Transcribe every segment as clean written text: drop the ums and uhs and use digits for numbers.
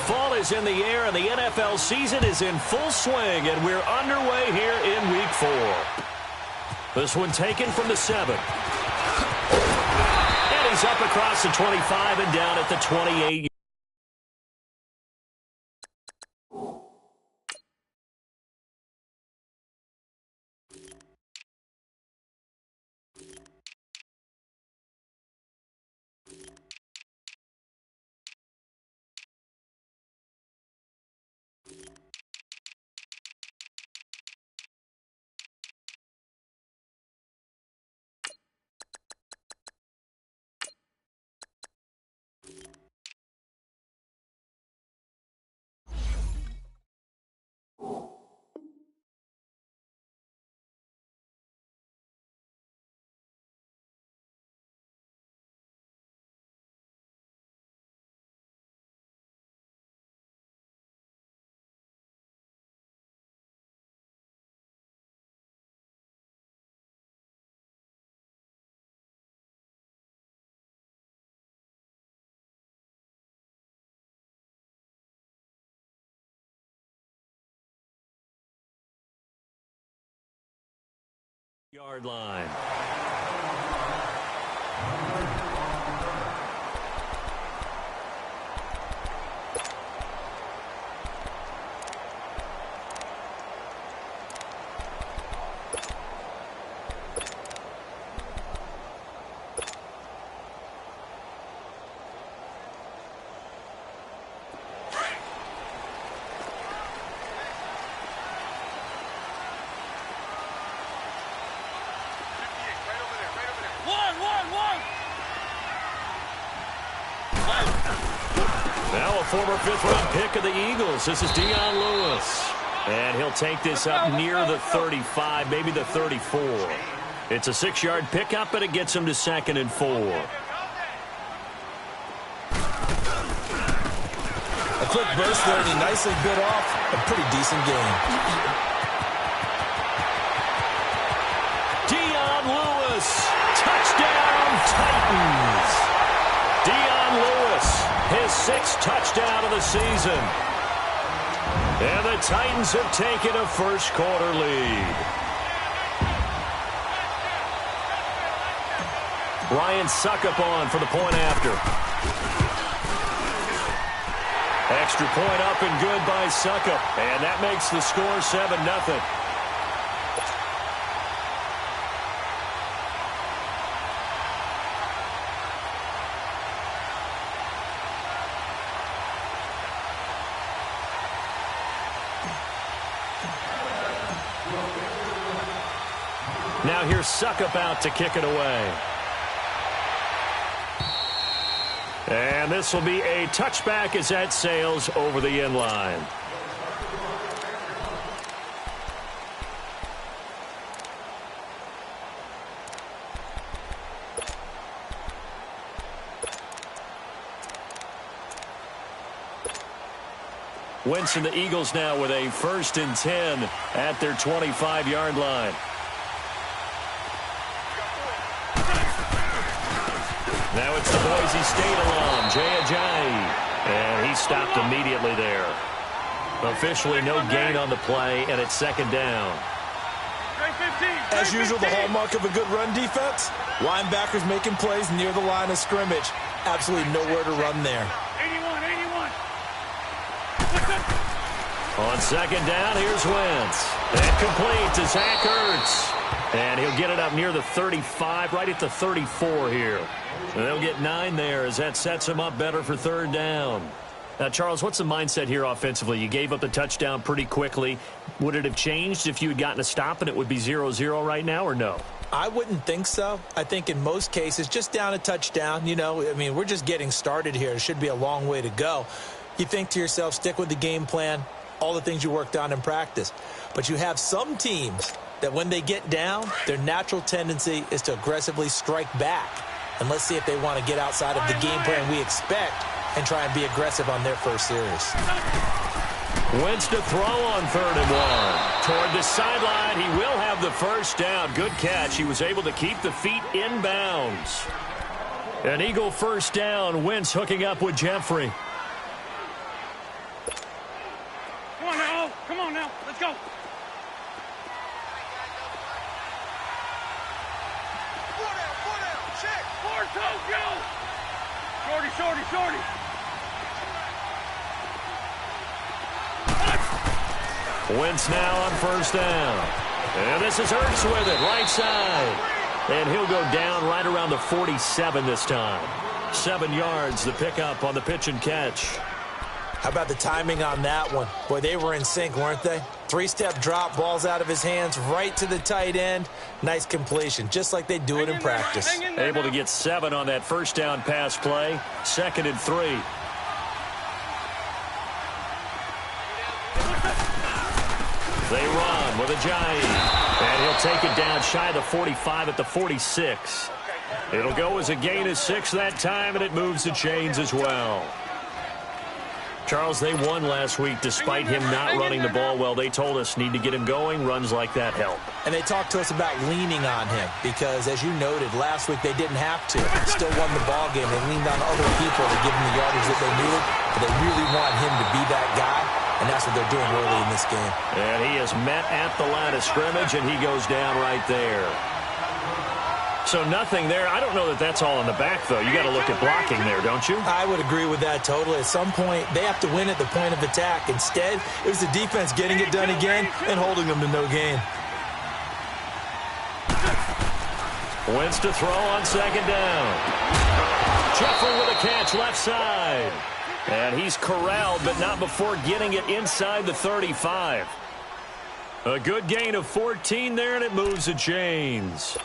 Fall is in the air, and the NFL season is in full swing, and we're underway here in Week 4. This one taken from the 7. And he's up across the 25 and down at the 28. Yard line. Now a former fifth-round pick of the Eagles. This is Dion Lewis. And he'll take this up near the 35, maybe the 34. It's a 6-yard pickup, but it gets him to 2nd and 4. A quick burst there, and he nicely bit off a pretty decent game. Dion Lewis, touchdown Titans. Dion Lewis, his 6th touchdown of the season. And the Titans have taken a first-quarter lead. Ryan Suckup on for the point after. Extra point up and good by Suckup. And that makes the score 7-0. Now here's Suckup out to kick it away. And this will be a touchback as that sails over the end line. Wentz and the Eagles now with a 1st and 10 at their 25-yard line. Now it's the Boise State alum, Jay Ajayi. And he stopped immediately there. Officially no gain on the play, and it's 2nd down. As usual, the hallmark of a good run defense, linebackers making plays near the line of scrimmage. Absolutely nowhere to run there. 81. On 2nd down, here's Wentz. And complete to Zach Ertz. And he'll get it up near the 35, right at the 34 here. And they'll get 9 there as that sets him up better for 3rd down. Now, Charles, what's the mindset here offensively? You gave up the touchdown pretty quickly. Would it have changed if you had gotten a stop and it would be 0-0 right now, or no? I wouldn't think so. I think in most cases, just down a touchdown, we're just getting started here. It should be a long way to go. You think to yourself, stick with the game plan, all the things you worked on in practice. But you have some teams that when they get down, their natural tendency is to aggressively strike back. And let's see if they want to get outside of the game plan we expect and try and be aggressive on their first series. Wentz to throw on 3rd and 1. Toward the sideline, he will have the first down. Good catch. He was able to keep the feet in bounds. An Eagle first down. Wentz hooking up with Jeffrey. Come on now. Come on now. Let's go. Four down. Check. Four, go. Shorty. Wentz now on first down. And this is Hurts with it, right side. And he'll go down right around the 47 this time. 7 yards, the pickup on the pitch and catch. How about the timing on that one? Boy, they were in sync, weren't they? 3-step drop, balls out of his hands, right to the tight end. Nice completion, just like they do it in practice. Able to get 7 on that first down pass play. 2nd and 3. They run with a giant. And he'll take it down shy of the 45 at the 46. It'll go as a gain of 6 that time, and it moves the chains as well. Charles, they won last week despite him not running the ball well. They told us need to get him going. Runs like that help. And they talked to us about leaning on him because, as you noted, last week they didn't have to. Still won the ball game. They leaned on other people to give them the yardage that they needed. But they really want him to be that guy, and that's what they're doing early in this game. And he is met at the line of scrimmage, and he goes down right there. So nothing there. I don't know that that's all in the back, though. You got to look at blocking there, don't you? I would agree with that totally. At some point, they have to win at the point of attack. Instead, it was the defense getting it done again and holding them to no gain. Wentz to throw on 2nd down. Jeffrey with a catch left side. And he's corralled, but not before getting it inside the 35. A good gain of 14 there, and it moves the chains.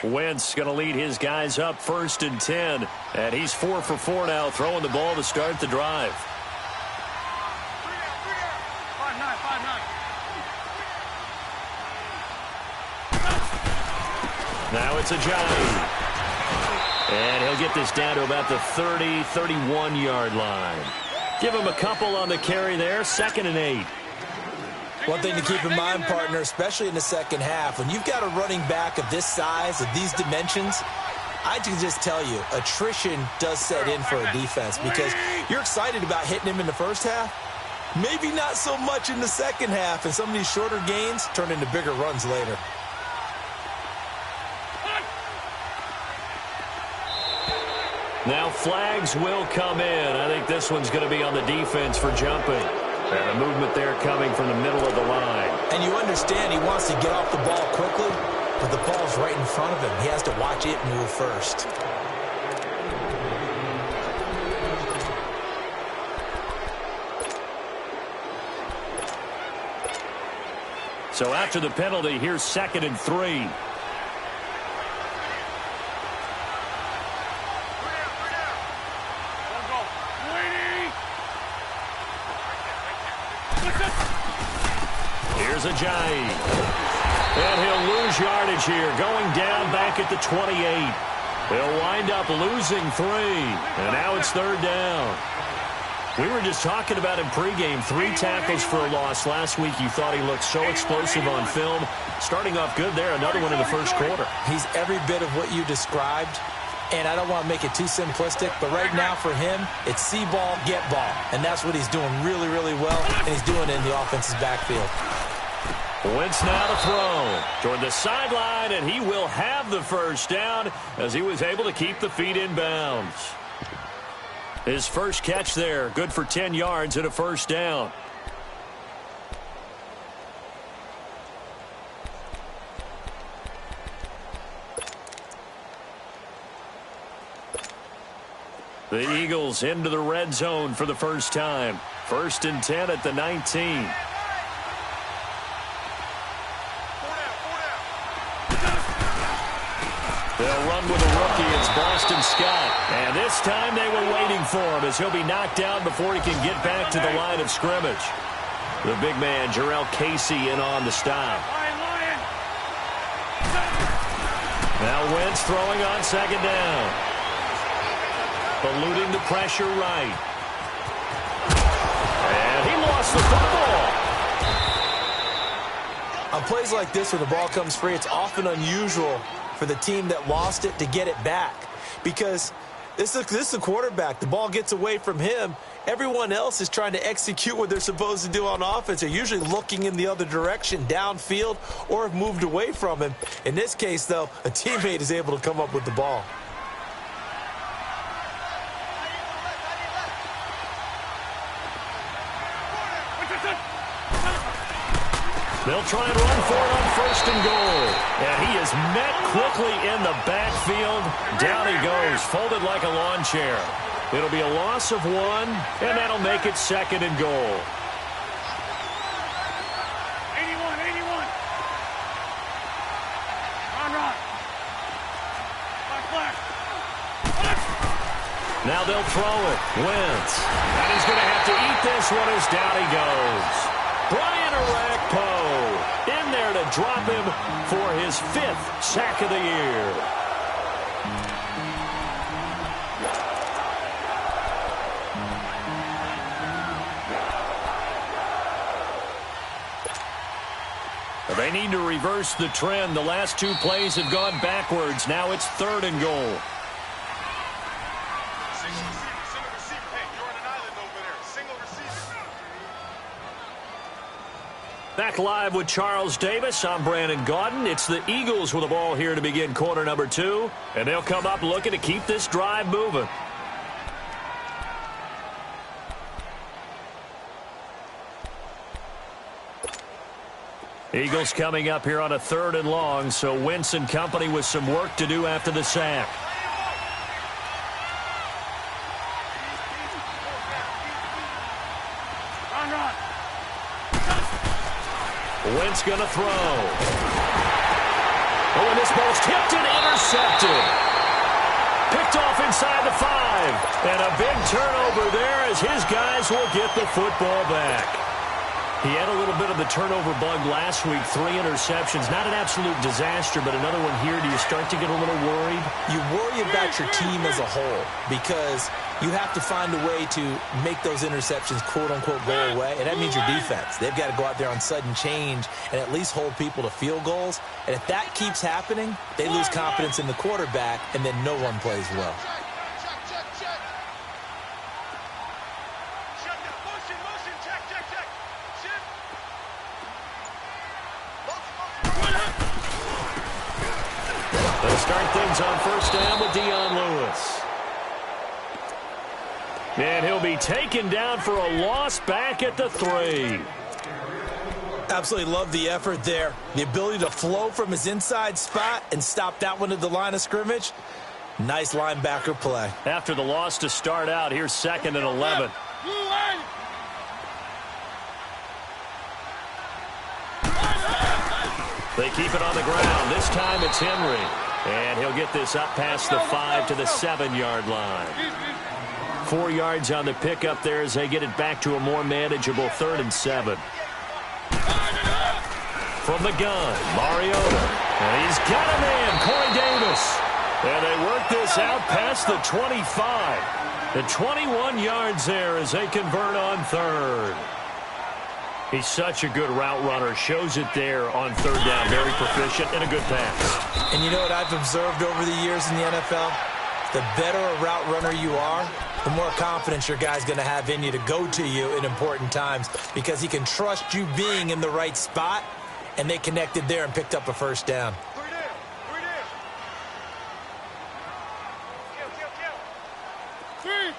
Wentz going to lead his guys up 1st and 10. And he's 4 for 4 now, throwing the ball to start the drive. 5-9. Now it's a giant. And he'll get this down to about the 30, 31-yard line. Give him a couple on the carry there. 2nd and 8. One thing to keep in mind, partner, especially in the second half, when you've got a running back of this size, of these dimensions, I can just tell you, attrition does set in for a defense because you're excited about hitting him in the first half. Maybe not so much in the second half, and some of these shorter gains turn into bigger runs later. Now flags will come in. I think this one's going to be on the defense for jumping. And the movement there coming from the middle of the line. And you understand he wants to get off the ball quickly, but the ball's right in front of him. He has to watch it move first. So after the penalty, here's 2nd and 3. Here's a giant. And he'll lose yardage here, going down back at the 28. He'll wind up losing 3. And now it's 3rd down. We were just talking about him pregame. 3 tackles for a loss last week. You thought he looked so explosive on film. Starting off good there. Another one in the first quarter. He's every bit of what you described. And I don't want to make it too simplistic, but right now for him, it's see ball, get ball. And that's what he's doing really, really well, and he's doing it in the offense's backfield. Wentz now to throw toward the sideline, and he will have the first down as he was able to keep the feet in bounds. His first catch there, good for 10 yards and a first down. The Eagles into the red zone for the first time. 1st and 10 at the 19. They'll run with a rookie. It's Boston Scott. And this time they were waiting for him as he'll be knocked down before he can get back to the line of scrimmage. The big man, Jarrell Casey, in on the stop. Now Wentz throwing on 2nd down. Eluding the pressure right. And he lost the football. On plays like this where the ball comes free, it's often unusual for the team that lost it to get it back because this is the quarterback. The ball gets away from him. Everyone else is trying to execute what they're supposed to do on offense. They're usually looking in the other direction, downfield, or have moved away from him. In this case, though, a teammate is able to come up with the ball. They'll try and run for it on 1st and goal. And he is met quickly in the backfield. Down he goes, folded like a lawn chair. It'll be a loss of 1, and that'll make it 2nd and goal. 81, 81. Run. Flash. Now they'll throw it. Wentz. And he's going to have to eat this one as down he goes. Brian Orakpo in there to drop him for his 5th sack of the year. They need to reverse the trend. The last 2 plays have gone backwards. Now it's 3rd and goal. Back live with Charles Davis. I'm Brandon Gaudin. It's the Eagles with the ball here to begin quarter number 2. And they'll come up looking to keep this drive moving. Eagles coming up here on a 3rd and long, so Wentz and company with some work to do after the sack. Run. Wentz going to throw. Oh, and this ball's tipped and intercepted. Picked off inside the 5. And a big turnover there as his guys will get the football back. He had a little bit of the turnover bug last week, 3 interceptions. Not an absolute disaster, but another one here. Do you start to get a little worried? You worry about your team as a whole because you have to find a way to make those interceptions, quote-unquote, go away, and that means your defense. They've got to go out there on sudden change and at least hold people to field goals. And if that keeps happening, they lose confidence in the quarterback, and then no one plays well. They'll start things on 1st down with Dion Lewis. And he'll be taken down for a loss back at the 3. Absolutely love the effort there. The ability to flow from his inside spot and stop that one at the line of scrimmage. Nice linebacker play. After the loss to start out, here's 2nd and 11. They keep it on the ground. This time it's Henry. And he'll get this up past the 5 to the 7-yard line. 4 yards on the pickup there as they get it back to a more manageable 3rd and 7. From the gun, Mariota. And he's got a man, Corey Davis. And they work this out past the 25. The 21 yards there as they convert on 3rd. He's such a good route runner. Shows it there on 3rd down. Very proficient and a good pass. And you know what I've observed over the years in the NFL? The better a route runner you are, the more confidence your guy's going to have in you to go to you in important times because he can trust you being in the right spot, and they connected there and picked up a 1st down. Three.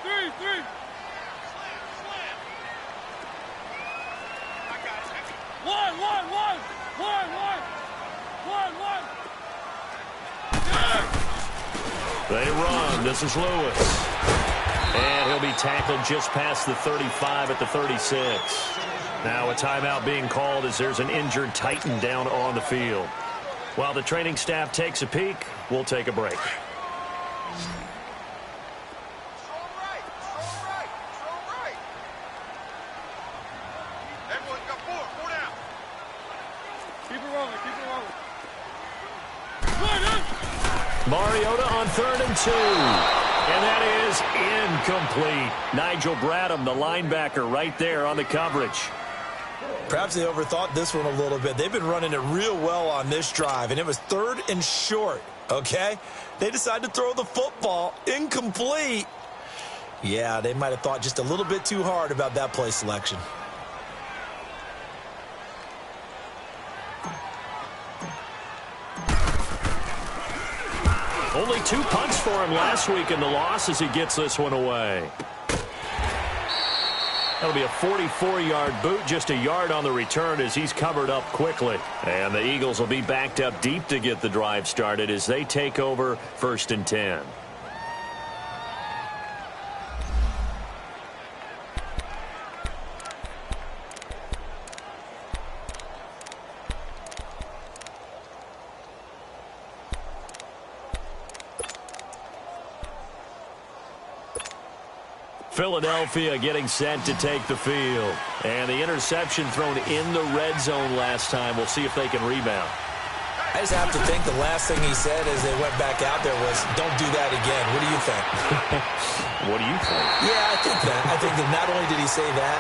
They run. This is Lewis. And he'll be tackled just past the 35 at the 36. Now a timeout being called as there's an injured Titan down on the field. While the training staff takes a peek, we'll take a break. Mariota on 3rd and 2. And that is incomplete. Nigel Bradham, the linebacker, right there on the coverage. Perhaps they overthought this one a little bit. They've been running it real well on this drive, and it was 3rd and short, okay? They decided to throw the football incomplete. Yeah, they might have thought just a little bit too hard about that play selection. Only 2 punts for him last week in the loss as he gets this one away. That'll be a 44-yard boot, just a yard on the return as he's covered up quickly. And the Eagles will be backed up deep to get the drive started as they take over 1st and 10. Philadelphia getting set to take the field. And the interception thrown in the red zone last time. We'll see if they can rebound. I just have to think the last thing he said as they went back out there was, don't do that again. What do you think? What do you think? Yeah, I think that. I think that not only did he say that,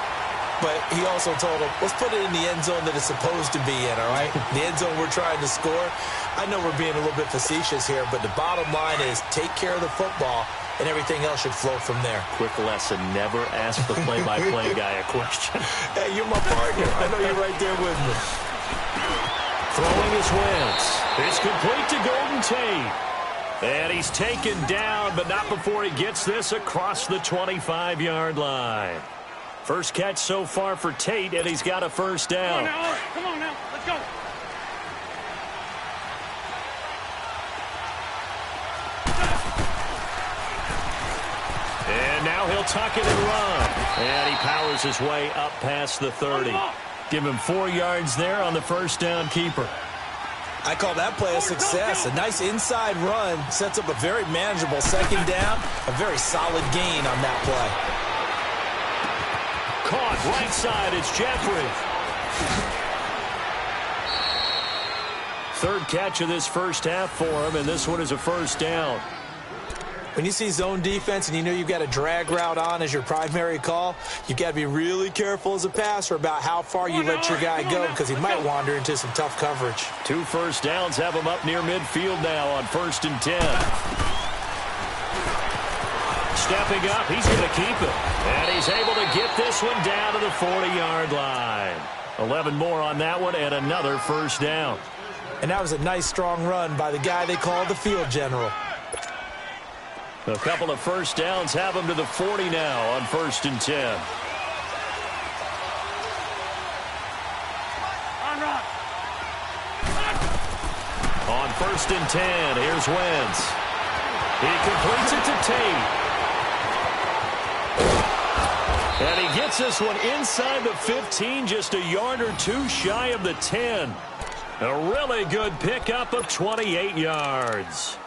but he also told him, let's put it in the end zone that it's supposed to be in, all right? The end zone we're trying to score. I know we're being a little bit facetious here, but the bottom line is take care of the football, and everything else should flow from there. Quick lesson, never ask the play-by-play guy a question. Hey, you're my partner. I know you're right there with me. Throwing his Wentz. It's complete to Golden Tate. And he's taken down, but not before he gets this across the 25-yard line. First catch so far for Tate, and he's got a first down. Come on now. Let's go. And now he'll tuck it and run. And he powers his way up past the 30. Give him 4 yards there on the first down keeper. I call that play a success. A nice inside run sets up a very manageable second down. A very solid gain on that play. Caught right side. It's Jeffrey. 3rd catch of this first half for him, and this one is a first down. When you see zone defense and you know you've got a drag route on as your primary call, you've got to be really careful as a passer about how far you let your guy go because he might wander into some tough coverage. 2 first downs have him up near midfield now on 1st and 10. Stepping up, he's going to keep it. And he's able to get this one down to the 40-yard line. 11 more on that one and another first down. And that was a nice, strong run by the guy they call the field general. A couple of first downs have him to the 40 now on 1st and 10. On 1st and 10, here's Wentz. He completes it to Tate. And he gets this one inside the 15, just a yard or 2 shy of the 10. A really good pickup of 28 yards.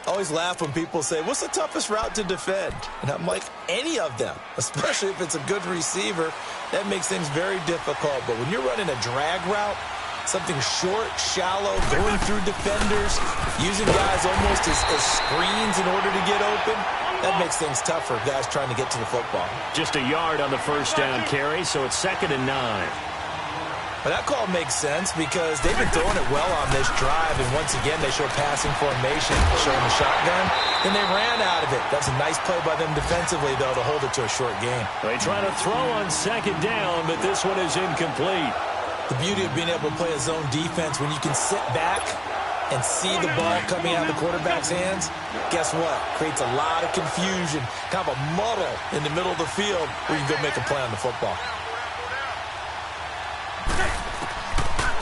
I always laugh when people say, what's the toughest route to defend? And I'm like, any of them, especially if it's a good receiver. That makes things very difficult. But when you're running a drag route, something short, shallow, going through defenders, using guys almost as screens in order to get open, that makes things tougher for guys trying to get to the football. Just a yard on the first down carry, so it's 2nd and 9. Well, that call makes sense because they've been throwing it well on this drive, and once again, they show passing formation, showing the shotgun. Then they ran out of it. That's a nice play by them defensively, though, to hold it to a short game. They try to throw on 2nd down, but this one is incomplete. The beauty of being able to play a zone defense when you can sit back and see the ball coming out of the quarterback's hands, guess what? Creates a lot of confusion, kind of a muddle in the middle of the field where you can go make a play on the football.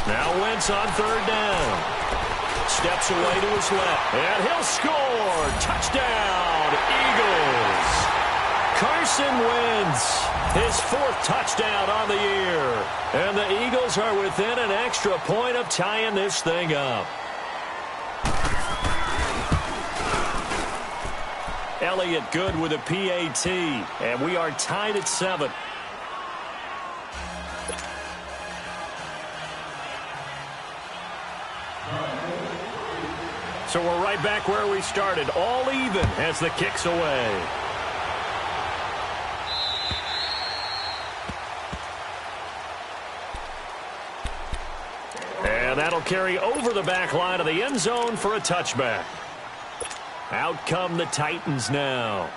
Now Wentz on 3rd down. Steps away to his left. And he'll score. Touchdown, Eagles. Carson Wentz, his 4th touchdown on the year. And the Eagles are within an extra point of tying this thing up. Elliott good with a PAT. And we are tied at 7. So we're right back where we started, all even as the kick's away. And that'll carry over the back line of the end zone for a touchback. Out come the Titans now.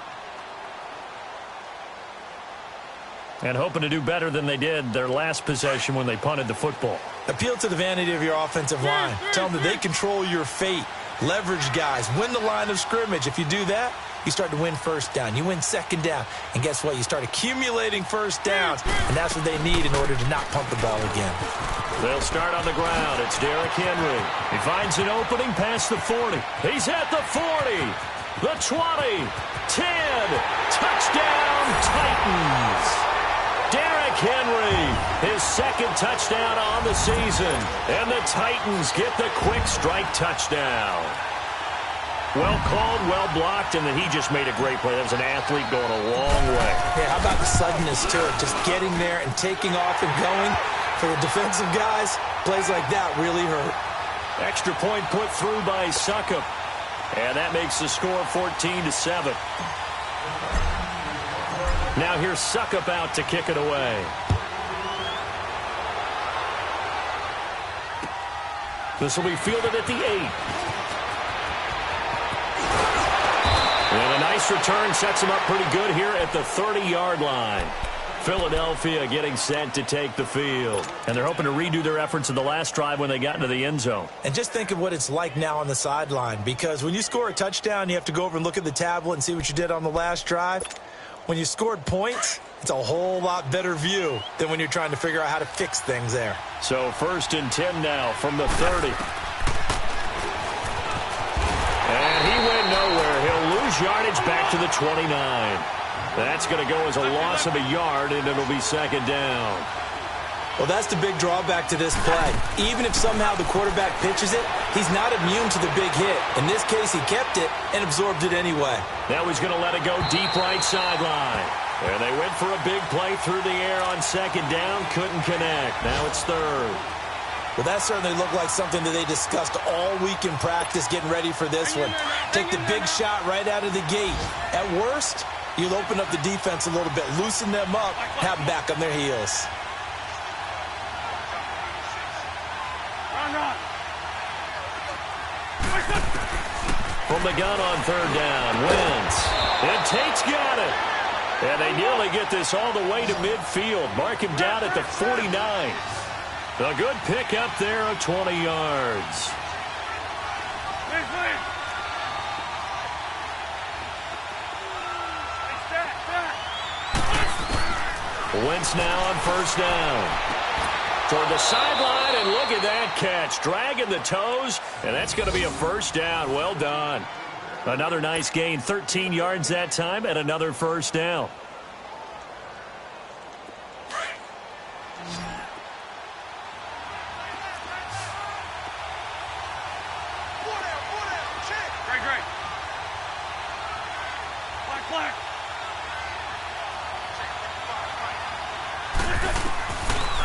And hoping to do better than they did their last possession when they punted the football. Appeal to the vanity of your offensive line. Tell them that they control your fate. Leverage guys. Win the line of scrimmage. If you do that, you start to win first down. You win second down. And guess what? You start accumulating first downs. And that's what they need in order to not punt the ball again. They'll start on the ground. It's Derrick Henry. He finds an opening past the 40. He's at the 40. The 20. 10. Touchdown, Titans. Derrick Henry, his second touchdown on the season. And the Titans get the quick strike touchdown. Well called, well blocked, and then he just made a great play. That was an athlete going a long way. Yeah, how about the suddenness to it? Just getting there and taking off and going. For the defensive guys, plays like that really hurt. Extra point put through by Succop. And that makes the score 14-7. Now here's Succop out to kick it away. This will be fielded at the 8. And a nice return sets him up pretty good here at the 30-yard line. Philadelphia getting set to take the field. And they're hoping to redo their efforts in the last drive when they got into the end zone. And just think of what it's like now on the sideline. Because when you score a touchdown, you have to go over and look at the tablet and see what you did on the last drive. When you scored points, it's a whole lot better view than when you're trying to figure out how to fix things there. So 1st and 10 now from the 30. And he went nowhere. He'll lose yardage back to the 29. That's going to go as a loss of a yard, and it'll be 2nd down. Well, that's the big drawback to this play. Even if somehow the quarterback pitches it, he's not immune to the big hit. In this case, he kept it and absorbed it anyway. Now he's going to let it go deep right sideline. And they went for a big play through the air on 2nd down. Couldn't connect. Now it's 3rd. Well, that certainly looked like something that they discussed all week in practice getting ready for this one. Take the big shot right out of the gate. At worst, you'll open up the defense a little bit, loosen them up, have them back on their heels. From the gun on 3rd down, Wentz. And Tate's got it. And they nearly get this all the way to midfield. Mark him down at the 49. A good pick up there of 20 yards. Wentz now on 1st down. Toward the sideline, and look at that catch. Dragging the toes, and that's going to be a 1st down. Well done. Another nice gain, 13 yards that time, and another 1st down.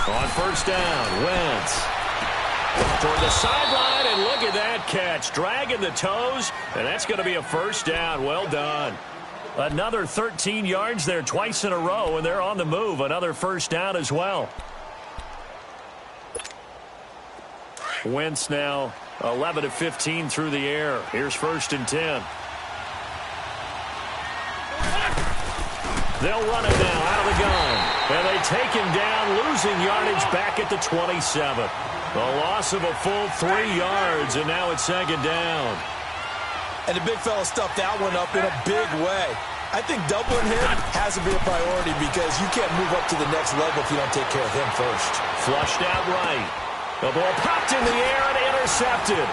On 1st down, Wentz. Toward the sideline, and look at that catch. Dragging the toes, and that's going to be a 1st down. Well done. Another 13 yards there twice in a row, and they're on the move. Another 1st down as well. Wentz now 11 of 15 through the air. Here's 1st and 10. They'll run it now out of the gun. And they take him down, losing yardage back at the 27. A loss of a full 3 yards, and now it's 2nd down. And the big fella stuffed that one up in a big way. I think doubling him has to be a priority because you can't move up to the next level if you don't take care of him first. Flushed out right. The ball popped in the air and intercepted.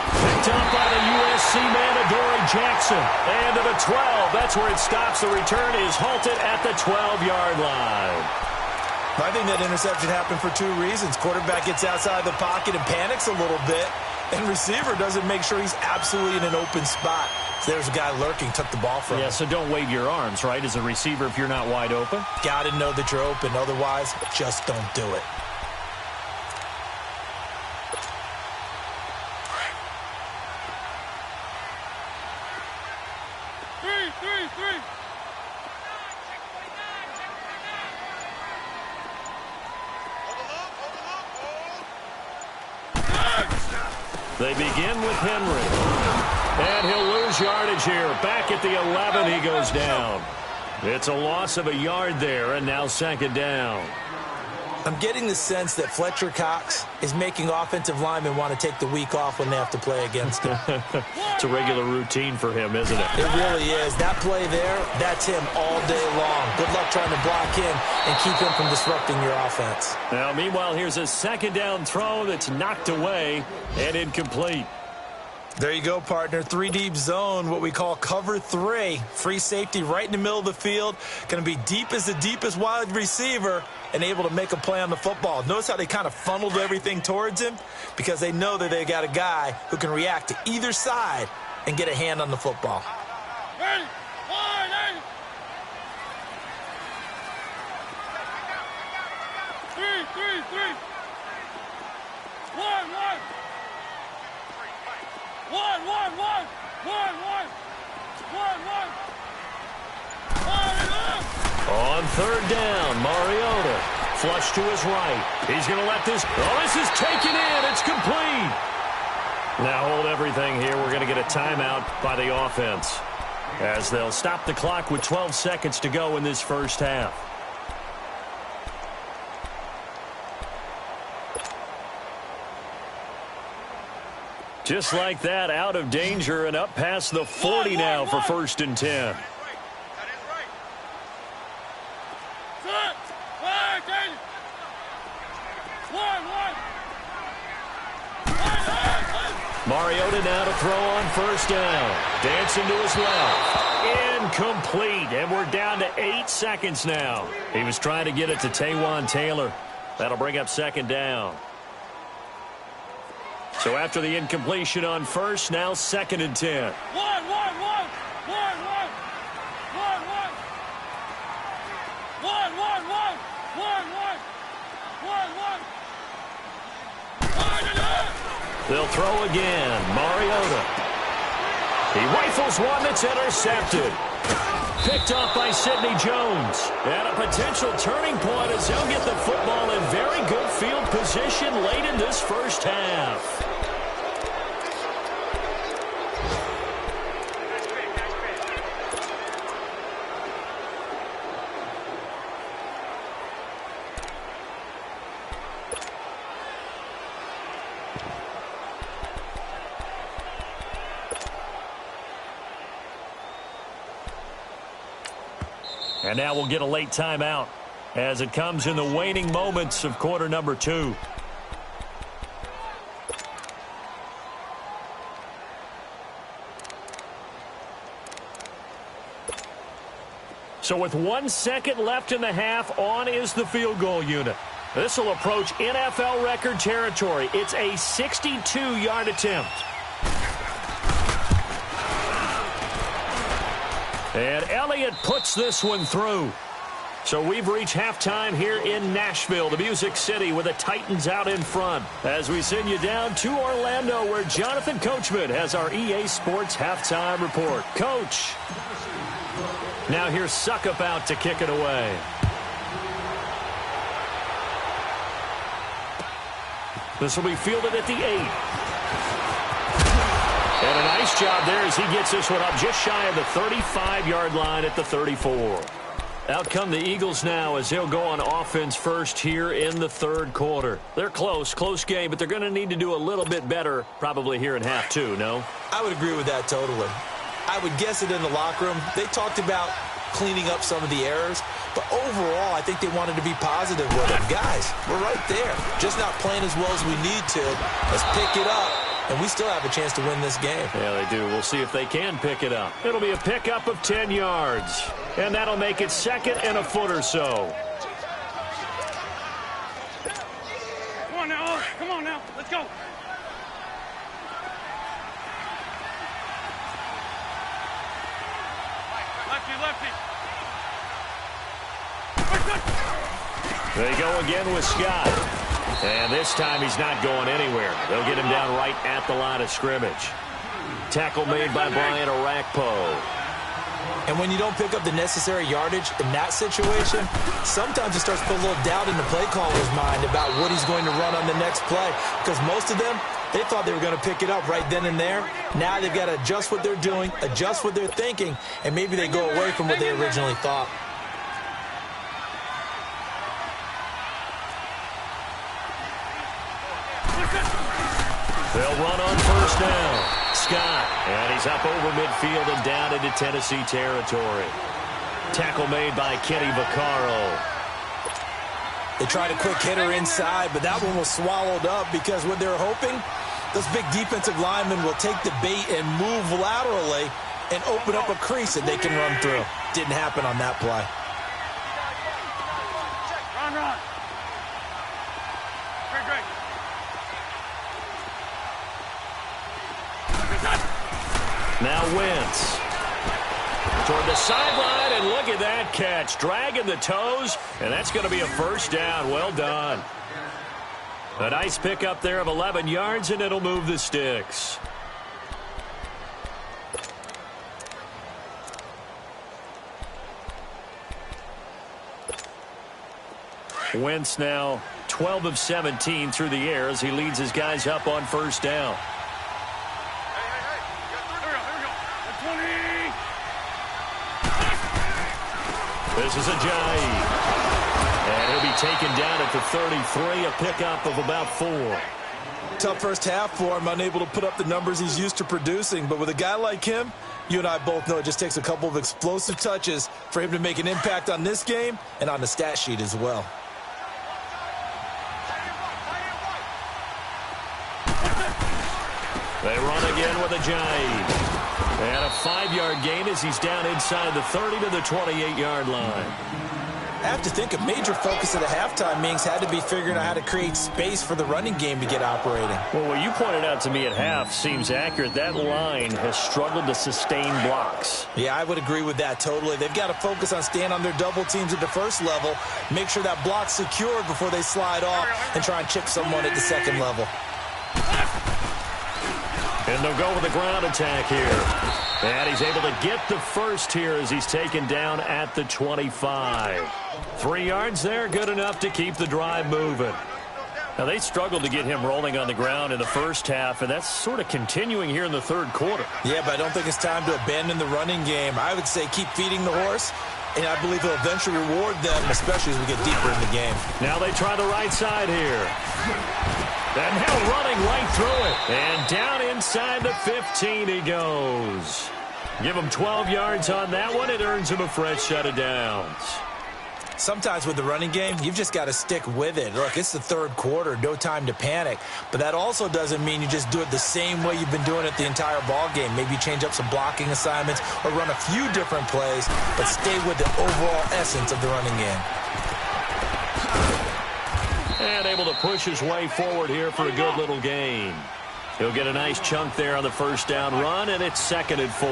Picked up by the USC man, Adoree Jackson. And to the 12. That's where it stops. The return is halted at the 12-yard line. I think that interception happened for 2 reasons. Quarterback gets outside the pocket and panics a little bit. And receiver doesn't make sure he's absolutely in an open spot. So there's a guy lurking, took the ball from him. Yeah, so don't wave your arms, right, as a receiver if you're not wide open. Got to know that you're open. Otherwise, just don't do it. Three. They begin with Henry. And he'll lose yardage here. Back at the 11, he goes down. It's a loss of a yard there, and now second down. I'm getting the sense that Fletcher Cox is making offensive linemen want to take the week off when they have to play against him. It's a regular routine for him, isn't it? It really is. That play there, that's him all day long. Good luck trying to block him and keep him from disrupting your offense. Now, meanwhile, here's a second down throw that's knocked away and incomplete. There you go, partner. 3-deep zone, what we call cover 3. Free safety right in the middle of the field. Going to be deep as the deepest wide receiver and able to make a play on the football. Notice how they kind of funneled everything towards him? Because they know that they got a guy who can react to either side and get a hand on the football. Ready? 3. 1. On third down, Mariota. Flush to his right. He's going to let this... Oh, this is taken in. It's complete. Now hold everything here. We're going to get a timeout by the offense, as they'll stop the clock with 12 seconds to go in this first half. Just like that, out of danger and up past the 40 now for 1st and 10. Mariota now to throw on first down. Dancing to his left. Incomplete. And we're down to 8 seconds now. He was trying to get it to Taywan Taylor. That'll bring up second down. So after the incompletion on first, now 2nd and 10. 1. They'll throw again. Mariota. He rifles one that's intercepted. Picked off by Sidney Jones. And a potential turning point as they'll get the football in very good field position late in this first half. And now we'll get a late timeout as it comes in the waning moments of quarter number 2. So with 1 second left in the half, on is the field goal unit. This will approach NFL record territory. It's a 62-yard attempt. And Elliott puts this one through. So we've reached halftime here in Nashville, the Music City, with the Titans out in front. As we send you down to Orlando, where Jonathan Coachman has our EA Sports halftime report. Coach. Now here's Suckup out to kick it away. This will be fielded at the 8. And a nice job there as he gets this one up just shy of the 35-yard line at the 34. Out come the Eagles now as they'll go on offense first here in the third quarter. They're close game, but they're going to need to do a little bit better probably here in half 2, no? I would agree with that totally. I would guess it in the locker room. They talked about cleaning up some of the errors, but overall, I think they wanted to be positive with them. Guys, we're right there. Just not playing as well as we need to. Let's pick it up. And we still have a chance to win this game. Yeah, they do. We'll see if they can pick it up. It'll be a pickup of 10 yards. And that'll make it 2nd and a foot or so. Come on now. Come on now. Let's go. Lefty. They go again with Scott. And this time he's not going anywhere. They'll get him down right at the line of scrimmage. Tackle made by Brian Orakpo. And when you don't pick up the necessary yardage in that situation, sometimes it starts to put a little doubt in the play caller's mind about what he's going to run on the next play. Because most of them, They thought they were going to pick it up right then and there. Now they've got to adjust what they're doing, adjust what they're thinking, and maybe they go away from what they originally thought. They'll run on first down. Scott, and he's up over midfield and down into Tennessee territory. Tackle made by Kenny Vaccaro. They tried a quick hitter inside, but that one was swallowed up because what they're hoping, those big defensive linemen will take the bait and move laterally and open up a crease that they can run through. Didn't happen on that play. Run. Great. Now Wentz. Toward the sideline, and look at that catch. Dragging the toes, and that's going to be a first down. Well done. A nice pickup there of 11 yards, and it'll move the sticks. Wentz now 12 of 17 through the air as he leads his guys up on first down. This is Ajayi. And he'll be taken down at the 33, a pickup of about 4. Tough first half for him, unable to put up the numbers he's used to producing. But with a guy like him, you and I both know it just takes a couple of explosive touches for him to make an impact on this game and on the stat sheet as well. They run again with Ajayi. And a 5-yard gain as he's down inside the 30 to the 28-yard line. I have to think a major focus of the halftime meetings had to be figuring out how to create space for the running game to get operating. Well, what you pointed out to me at half seems accurate. That line has struggled to sustain blocks. Yeah, I would agree with that totally. They've got to focus on staying on their double teams at the first level, make sure that block's secured before they slide off, and try and chip someone at the second level. And they'll go with the ground attack here. And he's able to get the first here as he's taken down at the 25. 3 yards there, good enough to keep the drive moving. Now, they struggled to get him rolling on the ground in the first half, and that's sort of continuing here in the third quarter. Yeah, but I don't think it's time to abandon the running game. I would say keep feeding the horse, and I believe he'll eventually reward them, especially as we get deeper in the game. Now they try the right side here. And now running right through it. And down inside the 15 he goes. Give him 12 yards on that one. It earns him a fresh set of downs. Sometimes with the running game, you've just got to stick with it. Look, it's the third quarter, no time to panic. But that also doesn't mean you just do it the same way you've been doing it the entire ball game. Maybe change up some blocking assignments or run a few different plays, but stay with the overall essence of the running game. And able to push his way forward here for a good little gain. He'll get a nice chunk there on the first down run, and it's 2nd and 4.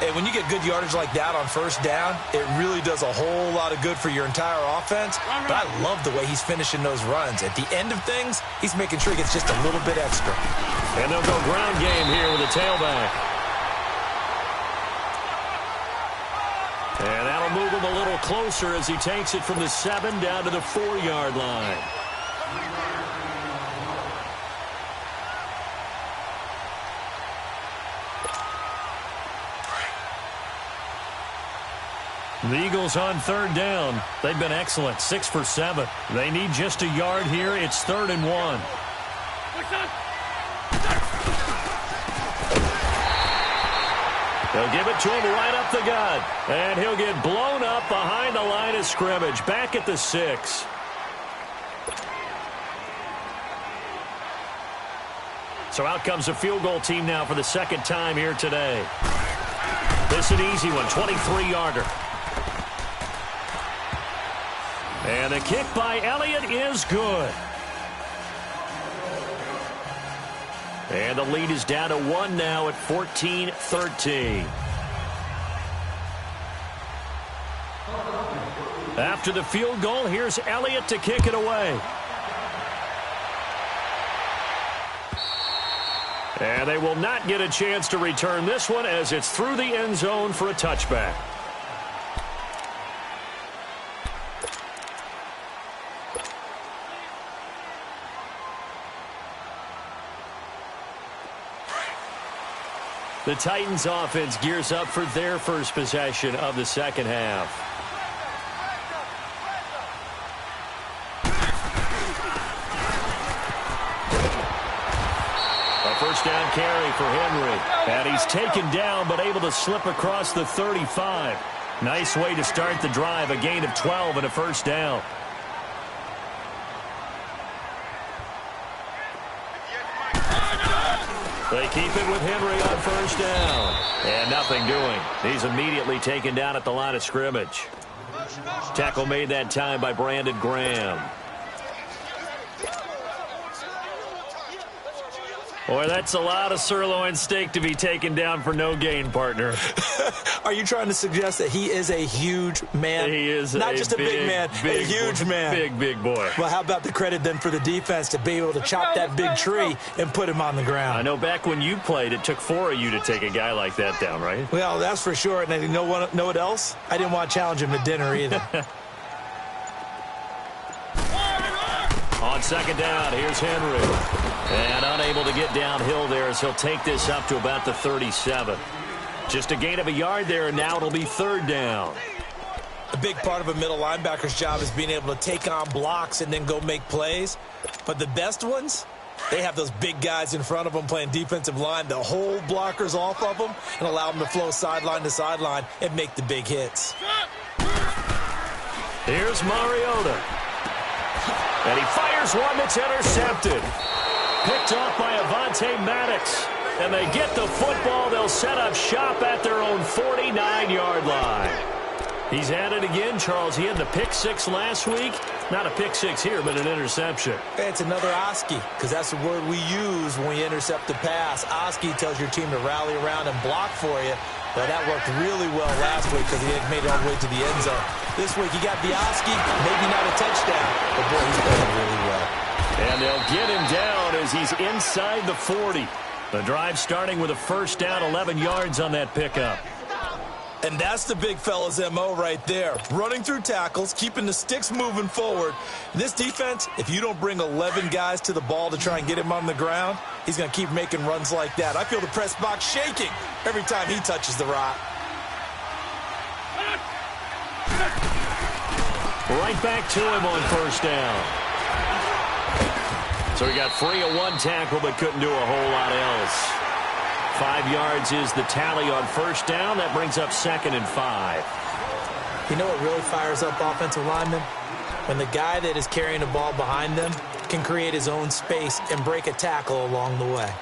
Hey, when you get good yardage like that on first down, it really does a whole lot of good for your entire offense. But I love the way he's finishing those runs. At the end of things, he's making sure he gets just a little bit extra. And they'll go ground game here with a tailback. And that'll move him a little closer as he takes it from the 7 down to the 4-yard line. The Eagles on 3rd down. They've been excellent, 6 for 7. They need just a yard here. It's 3rd and 1. They'll give it to him right up the gut. And he'll get blown up behind the line of scrimmage. Back at the 6. So out comes a field goal team now for the second time here today. This is an easy one, 23-yarder. And the kick by Elliott is good. And the lead is down to 1 now at 14-13. After the field goal, here's Elliott to kick it away. And they will not get a chance to return this one as it's through the end zone for a touchback. The Titans offense gears up for their first possession of the second half. A first down carry for Henry. And he's taken down but able to slip across the 35. Nice way to start the drive. A gain of 12 and a first down. They keep it with Henry on first down. And nothing doing. He's immediately taken down at the line of scrimmage. Tackle made that time by Brandon Graham. Boy, that's a lot of sirloin steak to be taken down for no gain, partner. Are you trying to suggest that he is a huge man? He is not just a big man, a huge man. Big boy. Well, how about the credit then for the defense to be able to chop that big tree and put him on the ground? I know back when you played, it took 4 of you to take a guy like that down, right? Well, that's for sure. And you know what else? I didn't want to challenge him at dinner either. On second down, here's Henry. And unable to get downhill there as he'll take this up to about the 37. Just a gain of a yard there, and now it'll be third down. A big part of a middle linebacker's job is being able to take on blocks and then go make plays. But the best ones, they have those big guys in front of them playing defensive line that hold blockers off of them and allow them to flow sideline to sideline and make the big hits. Here's Mariota. And he fires one that's intercepted. Picked off by Avonte Maddox. And they get the football. They'll set up shop at their own 49-yard line. He's at it again, Charles. He had the pick six last week. Not a pick six here, but an interception. It's another Oski, because that's the word we use when we intercept the pass. Oski tells your team to rally around and block for you. Well, that worked really well last week because he made it all the way to the end zone. This week he got the Oski, maybe not a touchdown, but boy, he's playing really well. And they'll get him down as he's inside the 40. The drive starting with a first down, 11 yards on that pickup. And that's the big fella's MO right there. Running through tackles, keeping the sticks moving forward. This defense, if you don't bring 11 guys to the ball to try and get him on the ground, he's going to keep making runs like that. I feel the press box shaking every time he touches the rock. Right back to him on first down. So he got free of one tackle but couldn't do a whole lot else. 5 yards is the tally on first down. That brings up 2nd and 5. You know what really fires up offensive linemen? When the guy that is carrying the ball behind them can create his own space and break a tackle along the way.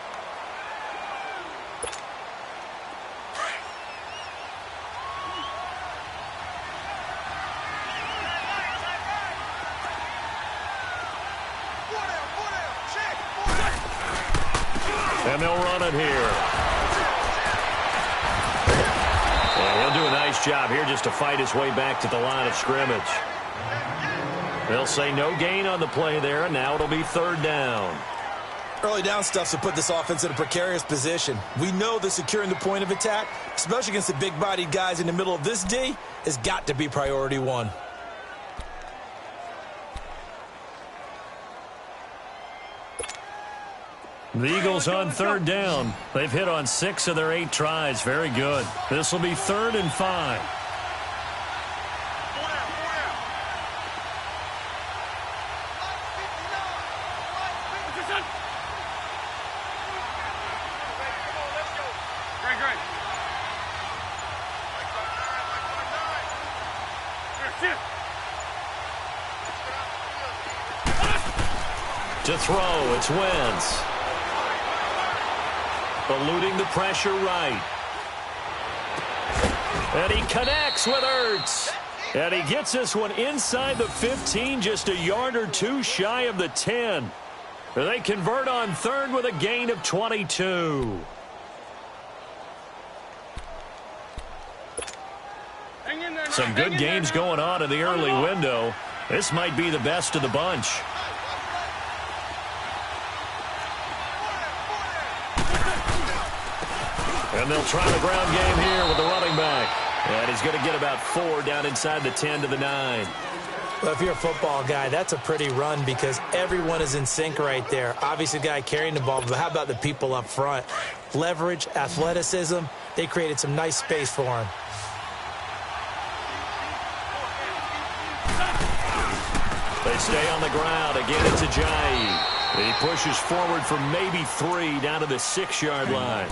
And they'll run it here. And he'll do a nice job here just to fight his way back to the line of scrimmage. They'll say no gain on the play there, and now it'll be third down. Early down stuff to put this offense in a precarious position. We know that securing the point of attack, especially against the big-bodied guys in the middle of this D, has got to be priority one. The Eagles on third down. They've hit on 6 of their 8 tries. Very good. This will be 3rd and 5. To throw, it's Wentz. Eluding the pressure right. And he connects with Ertz. And he gets this one inside the 15, just a yard or two shy of the 10. They convert on third with a gain of 22. Some good games going on in the early window. This might be the best of the bunch. And they'll try the ground game here with the running back. And he's going to get about 4 down inside the 10 to the 9. Well, if you're a football guy, that's a pretty run because everyone is in sync right there. Obviously, the guy carrying the ball, but how about the people up front? Leverage, athleticism, they created some nice space for him. They stay on the ground. Again, it's Ajayi. He pushes forward for maybe 3 down to the 6-yard line.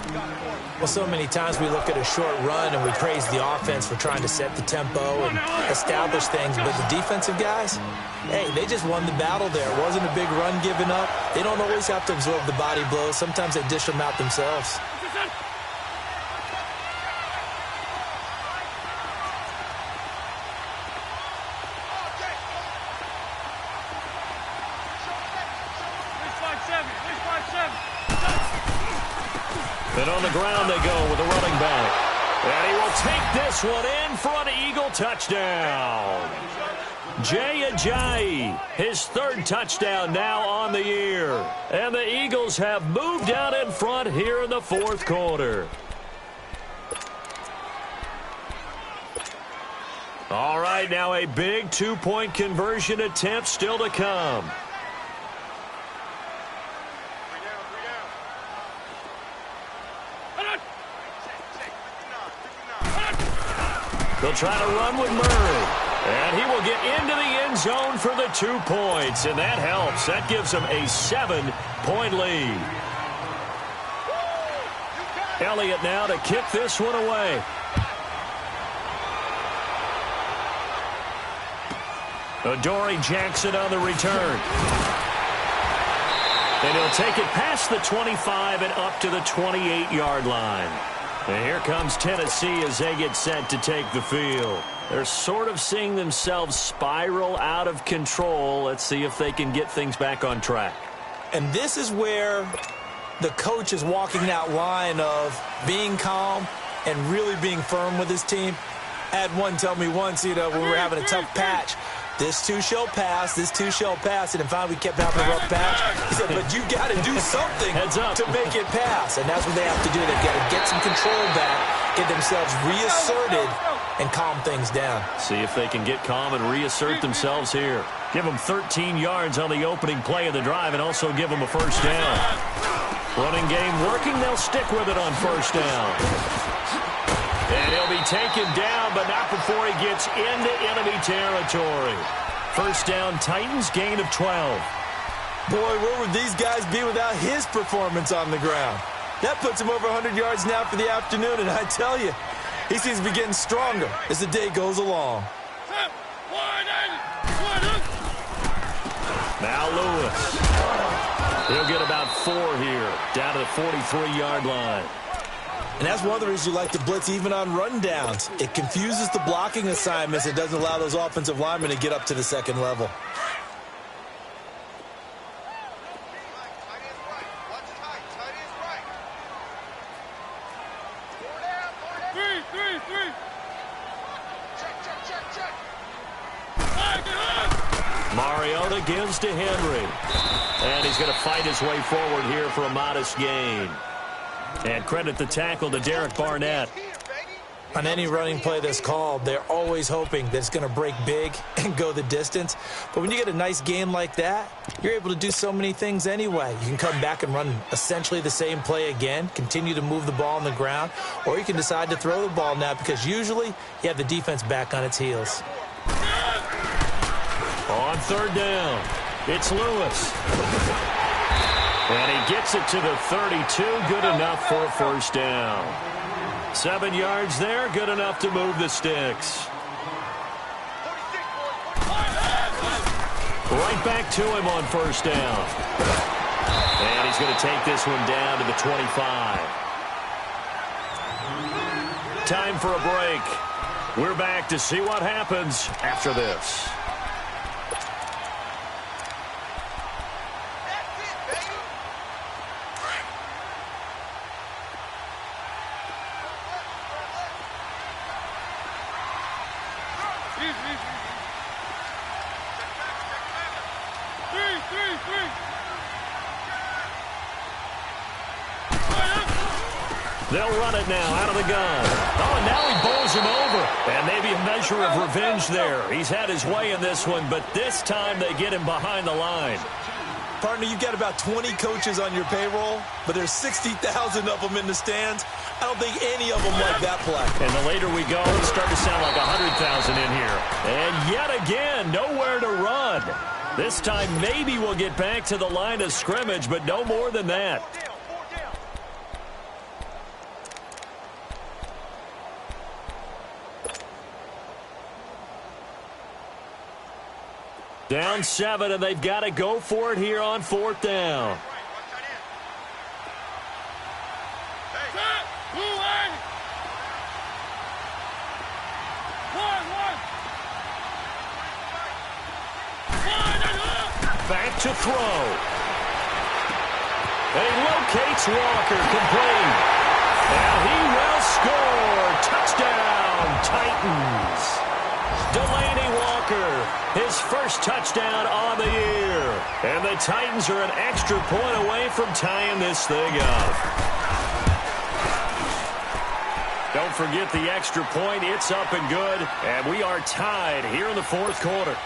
Well, so many times we look at a short run and we praise the offense for trying to set the tempo and establish things, but the defensive guys, hey, they just won the battle there. It wasn't a big run given up. They don't always have to absorb the body blows. Sometimes they dish them out themselves. And on the ground they go with a running back. And he will take this one in for an Eagle touchdown. Jay Ajayi, his 3rd touchdown now on the year. And the Eagles have moved out in front here in the 4th quarter. All right, now a big 2-point conversion attempt still to come. They'll try to run with Murray. And he will get into the end zone for the 2 points. And that helps. That gives them a 7-point lead. Elliott now to kick this one away. Adoree Jackson on the return. And he'll take it past the 25 and up to the 28-yard line. And here comes Tennessee as they get set to take the field. They're sort of seeing themselves spiral out of control. Let's see if they can get things back on track. And this is where the coach is walking that line of being calm and really being firm with his team. I had one tell me once, when we were having a tough patch, this too shall pass, this too shall pass, and then finally we kept having a rough patch. He said, but you got to do something to make it pass, and that's what they have to do. They've got to get some control back, get themselves reasserted, and calm things down. See if they can get calm and reassert themselves here. Give them 13 yards on the opening play of the drive and also give them a 1st down. Running game working, they'll stick with it on 1st down. And he'll be taken down, but not before he gets into enemy territory. 1st down, Titans, gain of 12. Boy, where would these guys be without his performance on the ground? That puts him over 100 yards now for the afternoon, and I tell you, he seems to be getting stronger as the day goes along. Now Lewis. He'll get about 4 here, down to the 43-yard line. And that's one of the reasons you like to blitz even on rundowns. It confuses the blocking assignments. It doesn't allow those offensive linemen to get up to the 2nd level. Mariota gives to Henry. And he's going to fight his way forward here for a modest gain. And credit the tackle to Derek Barnett. On any running play that's called, they're always hoping that it's going to break big and go the distance. But when you get a nice game like that, you're able to do so many things anyway. You can come back and run essentially the same play again, continue to move the ball on the ground, or you can decide to throw the ball now because usually you have the defense back on its heels. On 3rd down, it's Lewis. And he gets it to the 32, good enough for a 1st down. 7 yards there, good enough to move the sticks. Right back to him on 1st down. And he's going to take this one down to the 25. Time for a break. We're back to see what happens after this. They'll run it now out of the gun. Oh, and now he bowls him over. And maybe a measure of revenge there. He's had his way in this one, but this time they get him behind the line. Partner, you've got about 20 coaches on your payroll, but there's 60,000 of them in the stands. I don't think any of them like that play. And the later we go, it'll start to sound like 100,000 in here. And yet again, nowhere to run. This time maybe we'll get back to the line of scrimmage, but no more than that. Down 7, and they've got to go for it here on 4th down. Back to throw. And he locates Walker, complete. And he will score. Touchdown, Titans. Delaney Walker, his first touchdown on the year. And the Titans are an extra point away from tying this thing up. Don't forget the extra point. It's up and good. And we are tied here in the 4th quarter.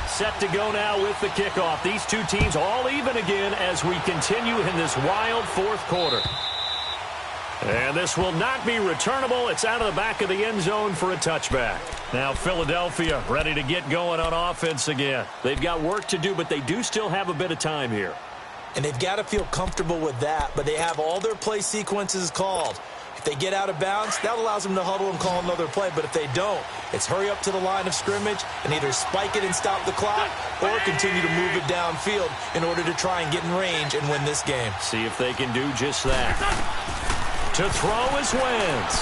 Set to go now with the kickoff. These two teams all even again as we continue in this wild 4th quarter. And this will not be returnable. It's out of the back of the end zone for a touchback. Now Philadelphia ready to get going on offense again. They've got work to do, but they do still have a bit of time here. And they've got to feel comfortable with that, but they have all their play sequences called. If they get out of bounds, that allows them to huddle and call another play. But if they don't, it's hurry up to the line of scrimmage and either spike it and stop the clock or continue to move it downfield in order to try and get in range and win this game. See if they can do just that. To throw is Wentz.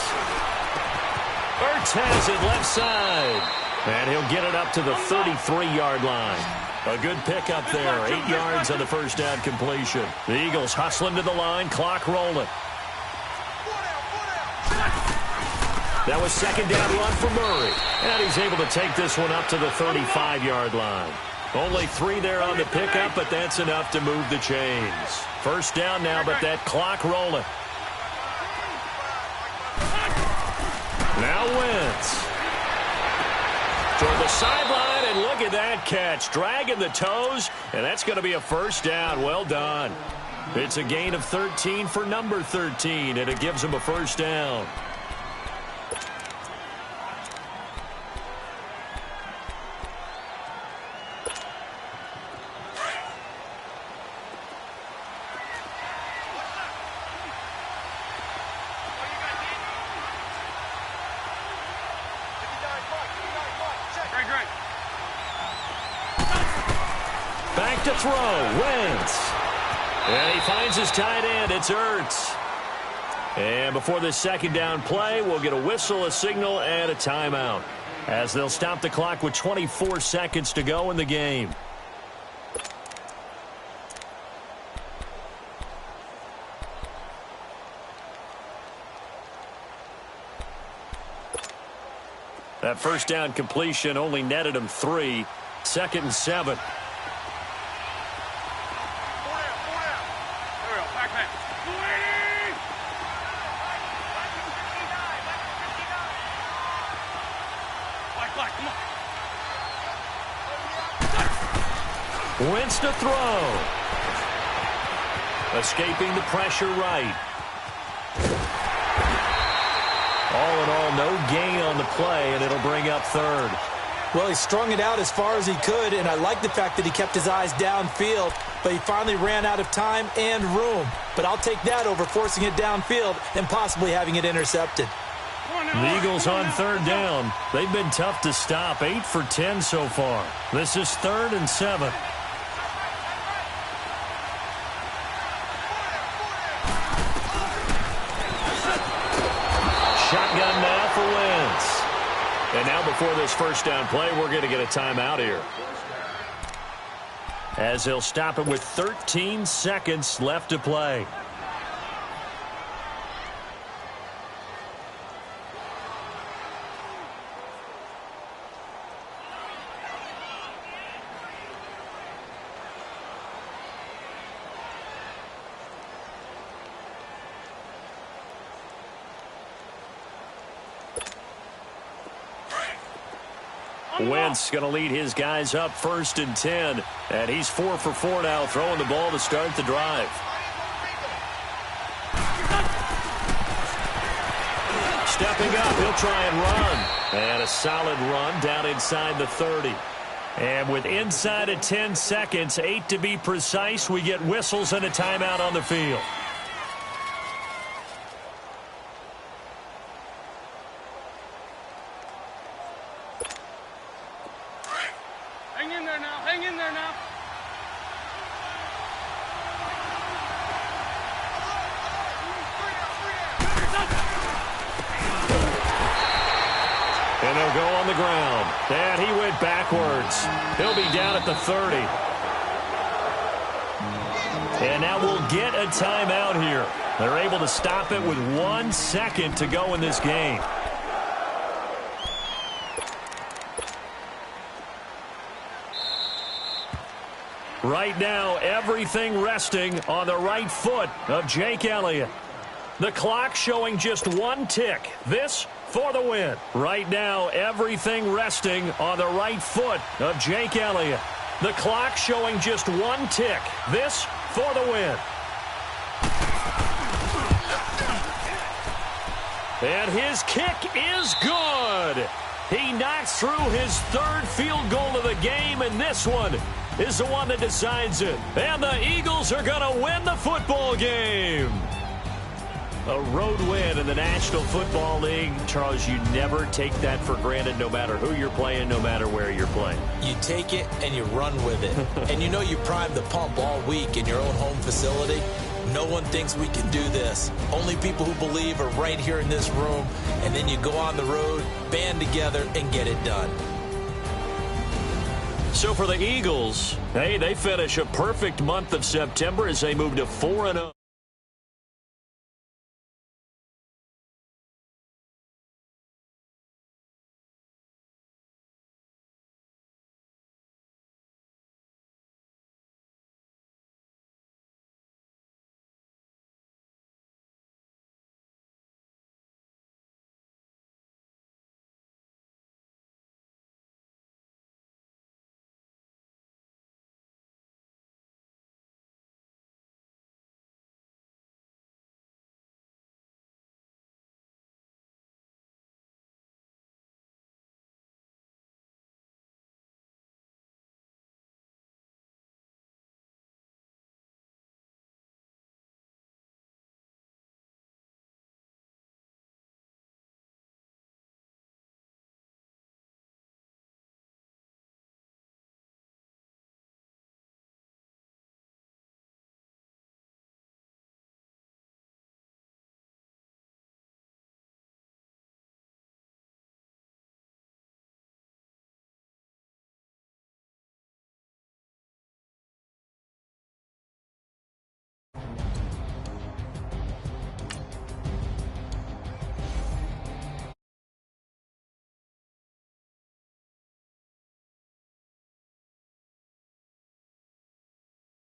Ertz has it left side. And he'll get it up to the 33-yard line. A good pickup there. 8 yards on the first down completion. The Eagles hustling to the line, clock rolling. That was second down run for Murray. And he's able to take this one up to the 35-yard line. Only 3 there on the pickup, but that's enough to move the chains. First down now, but that clock rolling. Now Wentz. Toward the sideline, and look at that catch. Dragging the toes, and that's going to be a first down. Well done. It's a gain of 13 for number 13, and it gives him a first down. Back to throw, Wentz. And he finds his tight end, it's Ertz. And before this second down play, we'll get a whistle, a signal, and a timeout, as they'll stop the clock with 24 seconds to go in the game. That first down completion only netted him 3. 2nd and 7. Wentz to throw. Escaping the pressure right. All in all, no gain on the play, and it'll bring up 3rd. Well, he strung it out as far as he could, and I like the fact that he kept his eyes downfield, but he finally ran out of time and room. But I'll take that over forcing it downfield and possibly having it intercepted. The Eagles on 3rd down. They've been tough to stop. 8 for 10 so far. This is 3rd and 7. Shotgun now for Wentz. And now before this first down play, we're going to get a timeout here, as they'll stop it with 13 seconds left to play. Wentz going to lead his guys up 1st and 10. And he's 4 for 4 now, throwing the ball to start the drive. Stepping up, he'll try and run. And a solid run down inside the 30. And with inside of 10 seconds, 8 to be precise, we get whistles and a timeout on the field. Hang in there now. Hang in there now. And he'll go on the ground. And he went backwards. He'll be down at the 30. And now we'll get a timeout here. They're able to stop it with 1 second to go in this game. Right now, everything resting on the right foot of Jake Elliott. The clock showing just 1 tick. This for the win. Right now, everything resting on the right foot of Jake Elliott. The clock showing just 1 tick. This for the win. And his kick is good. He knocks through his 3rd field goal of the game, and this one is the one that decides it. And the Eagles are going to win the football game. A road win in the National Football League. Charles, you never take that for granted, no matter who you're playing, no matter where you're playing. You take it and you run with it. And you know you primed the pump all week in your own home facility. No one thinks we can do this. Only people who believe are right here in this room. And then you go on the road, band together, and get it done. So for the Eagles, hey, they finish a perfect month of September as they move to 4-0.